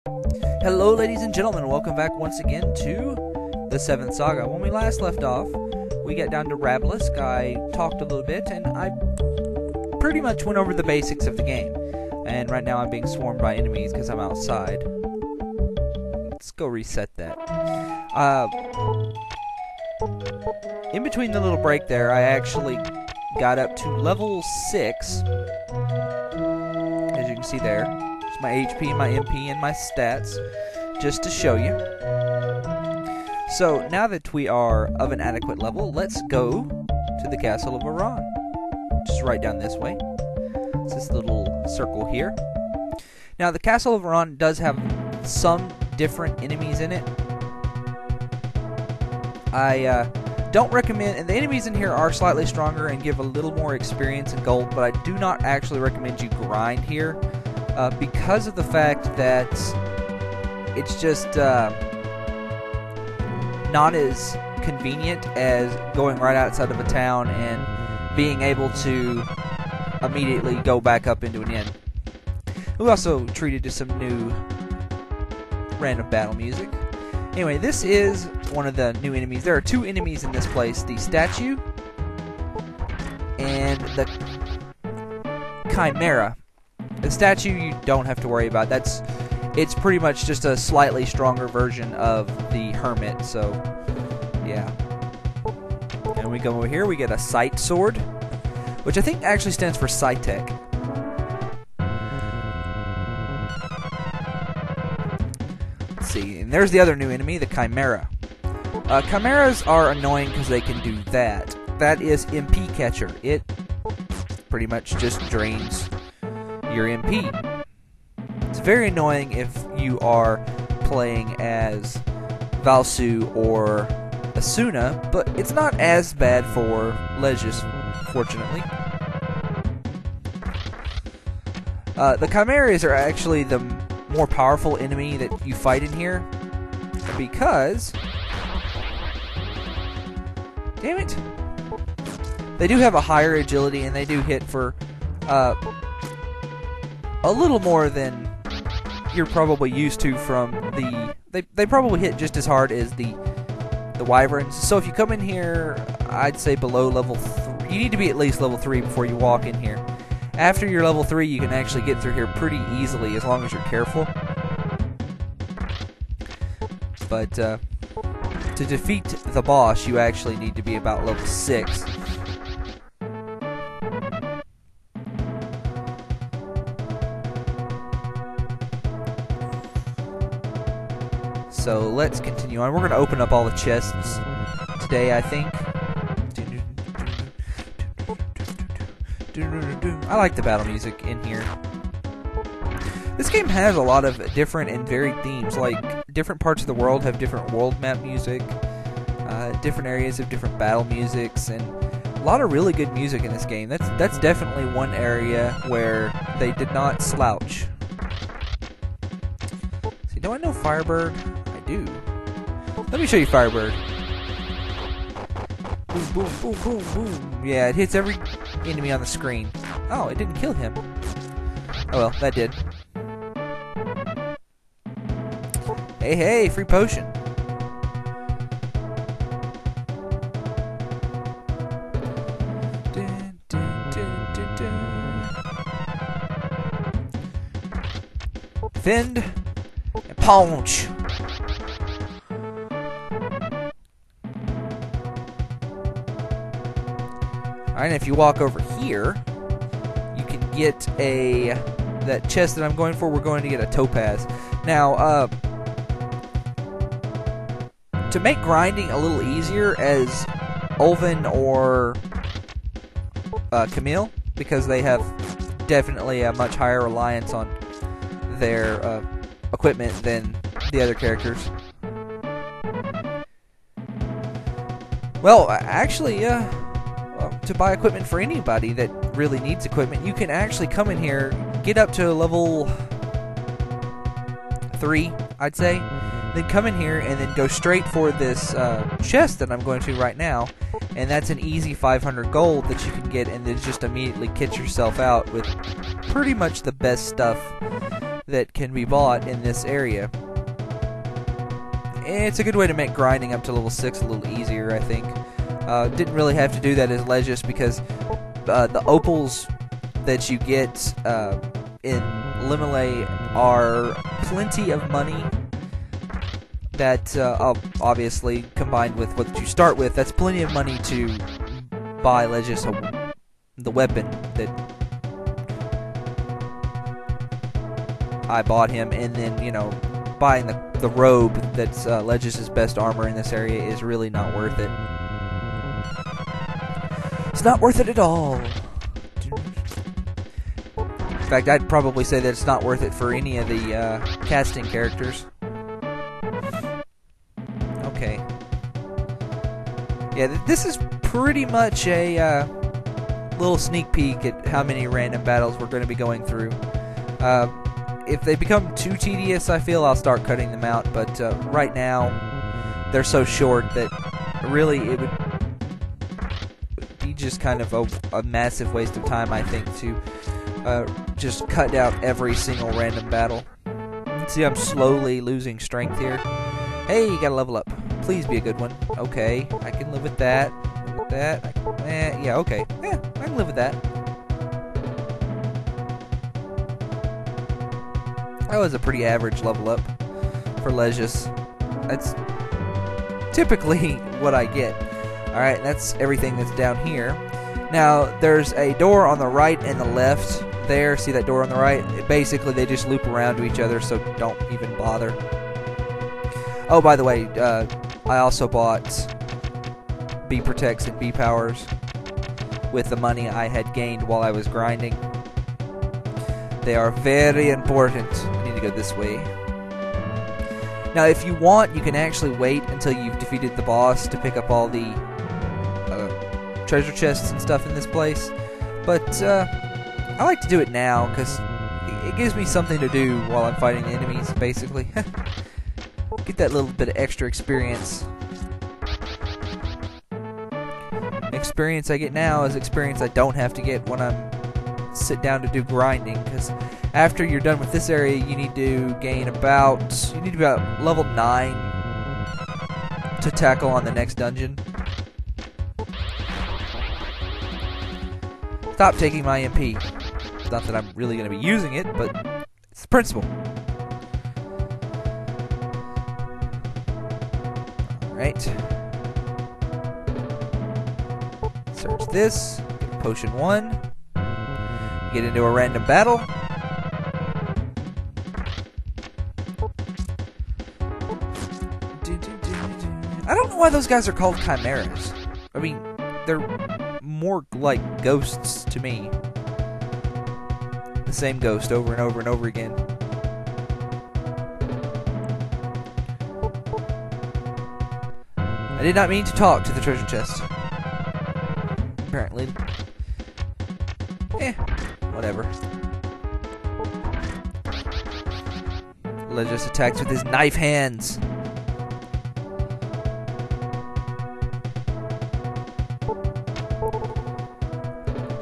Hello ladies and gentlemen, welcome back once again to the 7th Saga. When we last left off, we got down to Rabelisk. I talked a little bit, and I pretty much went over the basics of the game. And right now I'm being swarmed by enemies because I'm outside. Let's go reset that. In between the little break there, I actually got up to level 6. As you can see there. It's my HP, my MP, and my stats, just to show you. So, now that we are of an adequate level, let's go to the Castle of Iran. Just right down this way. It's this little circle here. Now, the Castle of Iran does have some different enemies in it. I don't recommend, and the enemies in here are slightly stronger and give a little more experience and gold, but I do not actually recommend you grind here. Because of the fact that it's just not as convenient as going right outside of a town and being able to immediately go back up into an inn. We also treated to some new random battle music. Anyway, this is one of the new enemies. There are two enemies in this place, the statue and the chimera. The statue you don't have to worry about. It's pretty much just a slightly stronger version of the hermit, so yeah. And we go over here, we get a sight sword, which I think actually stands for Psytech. Let's see, and there's the other new enemy, the chimera. Chimeras are annoying because they can do that. That is MP Catcher. It pretty much just drains your MP. It's very annoying if you are playing as Valsu or Asuna, but it's not as bad for Legis, fortunately. The Chimeras are actually the more powerful enemy that you fight in here, because damn it, they do have a higher agility and they do hit for a little more than you're probably used to from the... They probably hit just as hard as the wyverns. So if you come in here, I'd say below level 3. You need to be at least level 3 before you walk in here. After you're level 3, you can actually get through here pretty easily as long as you're careful. But to defeat the boss, you actually need to be about level 6. So let's continue on. We're going to open up all the chests today, I think. I like the battle music in here. This game has a lot of different and varied themes. Like, different parts of the world have different world map music, different areas have different battle musics, and a lot of really good music in this game. That's definitely one area where they did not slouch. See, do I know Firebird? Do. Let me show you Firebird. Boom, boom, boom, boom, boom. Yeah, it hits every enemy on the screen. Oh, it didn't kill him. Oh well, that did. Hey, hey, free potion. Dun, dun, dun, dun, dun. Defend and punch. Alright, and if you walk over here, you can get that chest that I'm going for. We're going to get a topaz. Now, to make grinding a little easier, as Ulven or Camille, because they have definitely a much higher reliance on their equipment than the other characters. Well, actually, to buy equipment for anybody that really needs equipment, you can actually come in here, get up to level 3, I'd say, then come in here and then go straight for this chest that I'm going to right now, and that's an easy 500 gold that you can get, and then just immediately kit yourself out with pretty much the best stuff that can be bought in this area. It's a good way to make grinding up to level 6 a little easier, I think. Didn't really have to do that as Legis because the opals that you get in Limele are plenty of money. That obviously combined with what you start with, that's plenty of money to buy Legis the weapon that I bought him, and then, you know, buying the robe that's Legis' best armor in this area is really not worth it. It's not worth it at all. In fact, I'd probably say that it's not worth it for any of the casting characters. Okay. Yeah, this is pretty much a little sneak peek at how many random battles we're going to be going through. If they become too tedious, I feel I'll start cutting them out, but right now they're so short that really it would be just kind of a massive waste of time, I think, to just cut out every single random battle. See, I'm slowly losing strength here. Hey, you gotta level up. Please be a good one. Okay, I can live with that. Live with that. Yeah, okay. Yeah, I can live with that. That was a pretty average level up for Legis. That's typically what I get. Alright, that's everything that's down here. Now, there's a door on the right and the left there. See that door on the right? Basically, they just loop around to each other, so don't even bother. Oh, by the way, I also bought B Protects and B Powers with the money I had gained while I was grinding. They are very important. I need to go this way. Now, if you want, you can actually wait until you've defeated the boss to pick up all the treasure chests and stuff in this place. But I like to do it now because it gives me something to do while I'm fighting the enemies, basically. Get that little bit of extra experience. Experience I get now is experience I don't have to get when I'm sit down to do grinding, because after you're done with this area, you need to gain about level 9 to tackle on the next dungeon. Stop taking my MP. Not that I'm really going to be using it, but it's the principle. Alright. Search this. Get potion 1. Get into a random battle. I don't know why those guys are called chimeras. I mean, they're more like ghosts to me. The same ghost over and over and over again. I did not mean to talk to the treasure chest. Apparently. Whatever. Legis attacks with his knife hands.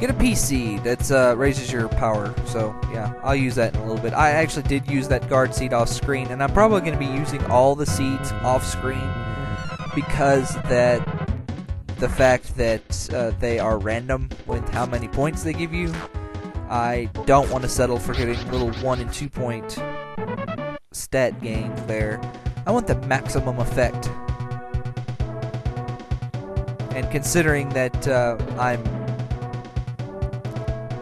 Get a PC that raises your power. So yeah, I'll use that in a little bit. I actually did use that guard seed off screen, and I'm probably going to be using all the seeds off screen because the fact that they are random with how many points they give you. I don't want to settle for getting little 1 and 2 point stat gains there. I want the maximum effect. And considering that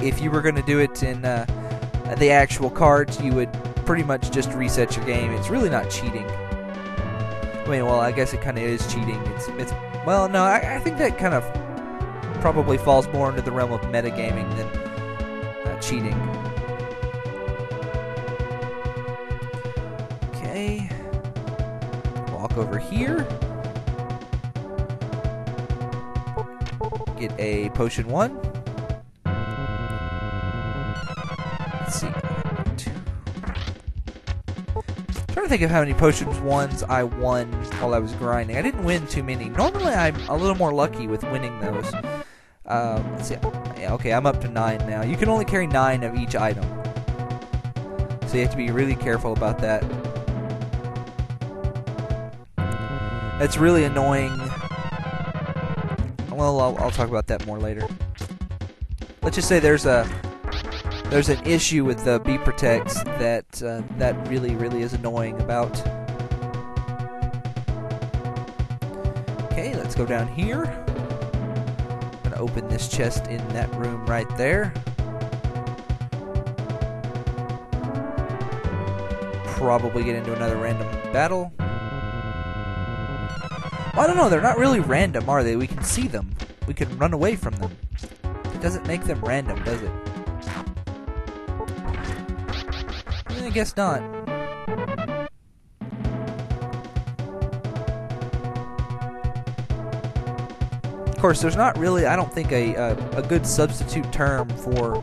if you were going to do it in the actual cards, you would pretty much just reset your game. It's really not cheating. I mean, well, I guess it kind of is cheating. It's well, no, I think that kind of probably falls more into the realm of metagaming than cheating. Okay. Walk over here. Get a potion 1. Let's see. I'm trying to think of how many potions 1s I won while I was grinding. I didn't win too many. Normally I'm a little more lucky with winning those. Let's see. Yeah, okay, I'm up to 9 now. You can only carry 9 of each item. So you have to be really careful about that. It's really annoying. Well, I'll talk about that more later. Let's just say there's an issue with the beep protects that really is annoying about. Okay, let's go down here. I'm gonna open this chest in that room right there. Probably get into another random battle. Well, I don't know, they're not really random, are they? We can see them. We can run away from them. It doesn't make them random, does it? I guess not. Of course, there's not really, I don't think, a good substitute term for,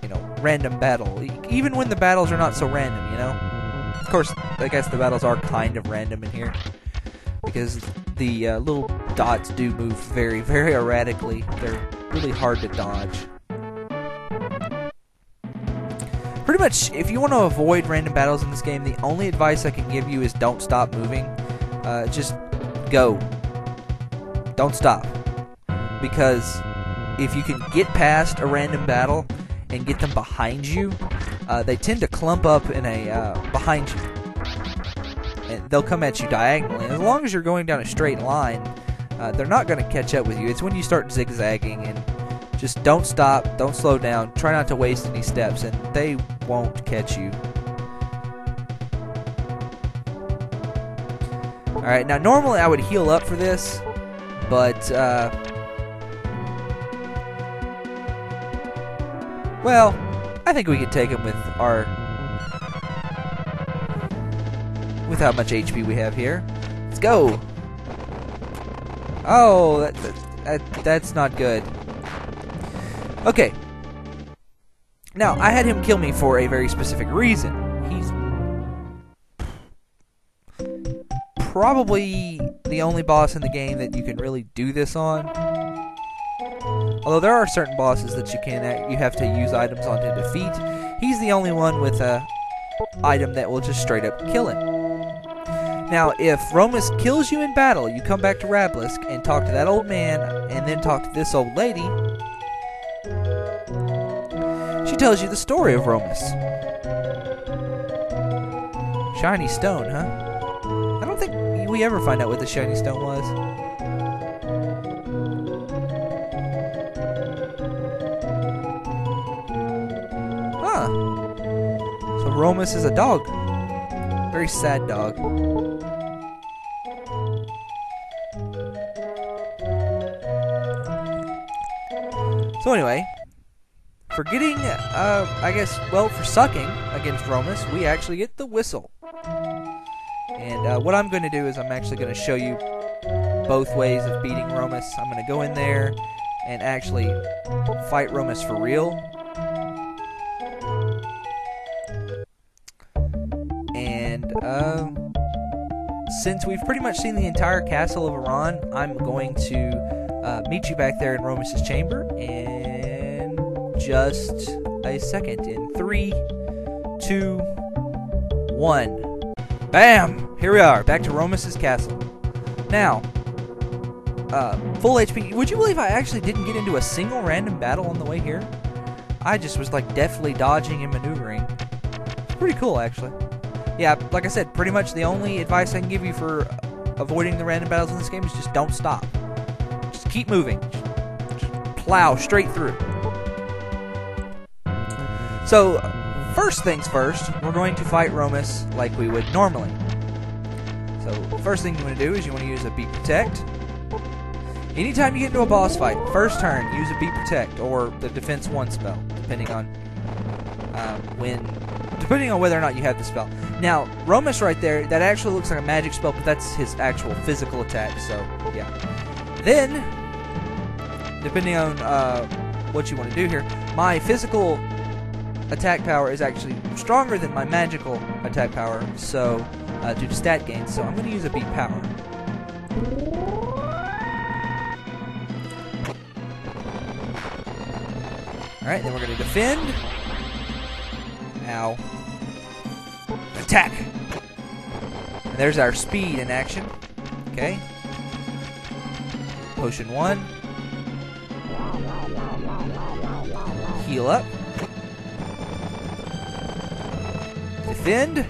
you know, random battle. Even when the battles are not so random, you know? Of course, I guess the battles are kind of random in here, because the little dots do move very erratically. They're really hard to dodge. Pretty much, if you want to avoid random battles in this game, the only advice I can give you is don't stop moving. Just go. Don't stop. Because if you can get past a random battle and get them behind you, they tend to clump up in behind you. And they'll come at you diagonally. As long as you're going down a straight line, they're not going to catch up with you. It's when you start zigzagging, and just don't stop, don't slow down, try not to waste any steps, and they won't catch you. Alright, now normally I would heal up for this, but, well, I think we could take him with how much HP we have here. Let's go! Oh, that's not good. Okay. Now, I had him kill me for a very specific reason. He's probably the only boss in the game that you can really do this on. Although there are certain bosses that you have to use items on to defeat. He's the only one with a item that will just straight up kill him. Now, if Romus kills you in battle, you come back to Rablisk and talk to that old man, and then talk to this old lady. She tells you the story of Romus. Shiny stone, huh? I don't think we ever find out what the shiny stone was. Huh. So Romus is a dog. Very sad dog. So anyway, for getting, I guess, well, for sucking against Romus, we actually get the whistle. And what I'm going to do is I'm actually going to show you both ways of beating Romus. I'm going to go in there and actually fight Romus for real. And since we've pretty much seen the entire castle of Iran, I'm going to meet you back there in Romus's chamber in just a second. In 3, 2, 1. Bam! Here we are, back to Romus's castle. Now, full HP. Would you believe I actually didn't get into a single random battle on the way here? I just was like deftly dodging and maneuvering. It's pretty cool, actually. Yeah, like I said, pretty much the only advice I can give you for avoiding the random battles in this game is just don't stop. Just keep moving. Just plow straight through. So, first things first, we're going to fight Romus like we would normally. So, first thing you want to do is you want to use a Beat Protect. Anytime you get into a boss fight, first turn, use a Beat Protect or the Defense 1 spell, depending on whether or not you have the spell. Now, Romus right there, that actually looks like a magic spell, but that's his actual physical attack, so, yeah. Then, depending on what you want to do here, my physical attack power is actually stronger than my magical attack power, so due to stat gains, so I'm going to use a Beat Power. Alright, then we're going to defend. Ow. Attack! And there's our speed in action. Okay. Potion 1. Heal up. Defend.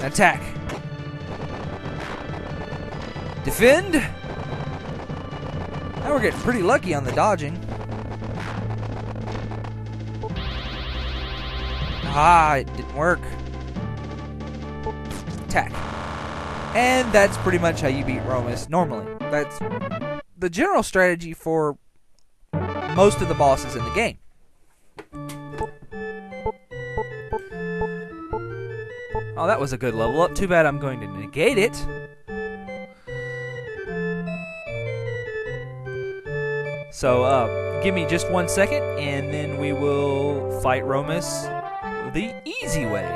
Attack. Defend. Now we're getting pretty lucky on the dodging. Ah, it didn't work. Attack. And that's pretty much how you beat Romus normally. That's the general strategy for most of the bosses in the game. Oh, that was a good level up. Too bad I'm going to negate it. So, give me just 1 second, and then we will fight Romus the easy way.